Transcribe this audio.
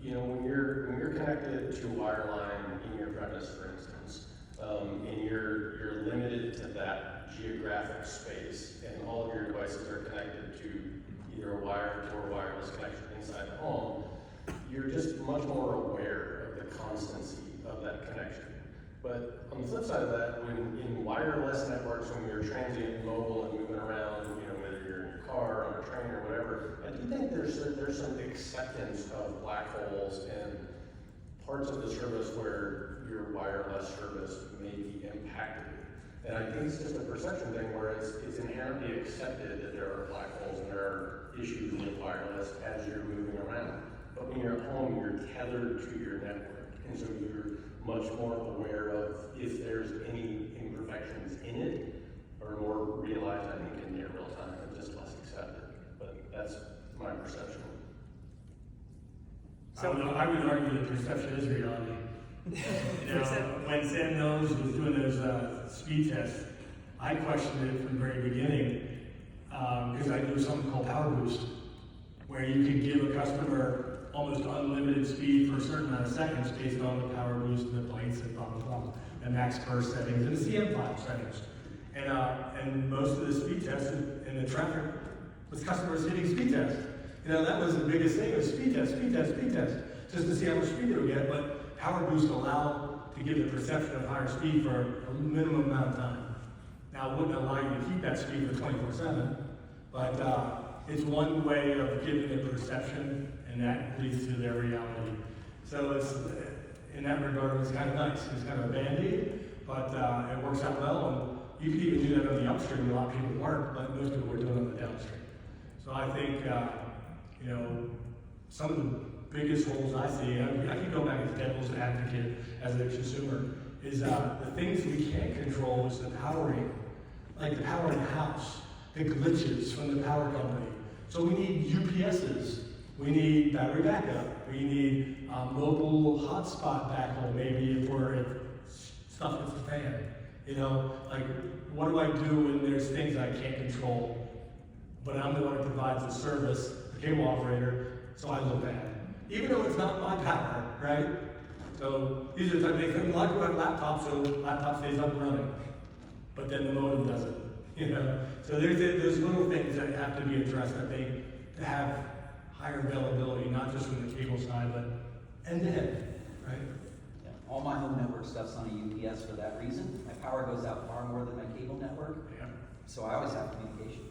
you know, when you're connected to wireline in your premise, for instance, and you're limited to that geographic space, and all of your devices are connected to either a wired or wireless connection inside the home, you're just much more aware of the constancy of that connection. But on the flip side of that, when in wireless networks, when you're transient, mobile, and moving around, you know, whether you're in your car, on a train, or whatever, I do think there's some acceptance of black holes and parts of the service where your wireless service may be impacted. And I think it's just a perception thing where it's inherently accepted that there are black holes and there are issues with wireless as you're moving around. But when you're at home, you're tethered to your network. And so you're much more aware of if there's any imperfections in it, or more realized, I think, in near real time, and just less accepted. But that's my perception. So I would argue that perception is reality. You know, when Sam Knows was doing those speed tests, I questioned it from the very beginning because I do something called Power Boost, where you can give a customer almost unlimited speed for a certain amount of seconds based on the power boost and the plates and blah, blah, blah, and max burst settings and the CM file settings. And most of the speed tests in the traffic was customers hitting speed tests. You know, that was the biggest thing, was speed test, speed test, speed test, just to see how much speed they would get. But power boost allowed to give the perception of higher speed for a minimum amount of time. Now, it wouldn't allow you to keep that speed for 24/7, but it's one way of giving a perception, and that leads to their reality. So it's, in that regard, it was kind of nice. It was kind of a band-aid, but it works out well. And you could even do that on the upstream. A lot of people weren't, but most people were doing it on the downstream. So I think, you know, some of the biggest holes I see, I can go back as devil's advocate as a consumer, is the things we can't control is the powering, like the power in the house, the glitches from the power company. So we need UPSs, we need battery backup, we need mobile hotspot backhaul maybe if stuff hits the fan. You know, like what do I do when there's things I can't control, but I'm the one who provides the service, the cable operator, so I look bad. Even though it's not my power, right? So these are the type of things. A lot of people have laptops, so laptop stays up and running, but then the modem doesn't. You know, so there's little things that have to be addressed, I think, to have higher availability, not just from the cable side, but end to end, right? Yeah. All my home network stuff's on a UPS for that reason. My power goes out far more than my cable network, Yeah. so I always have communication.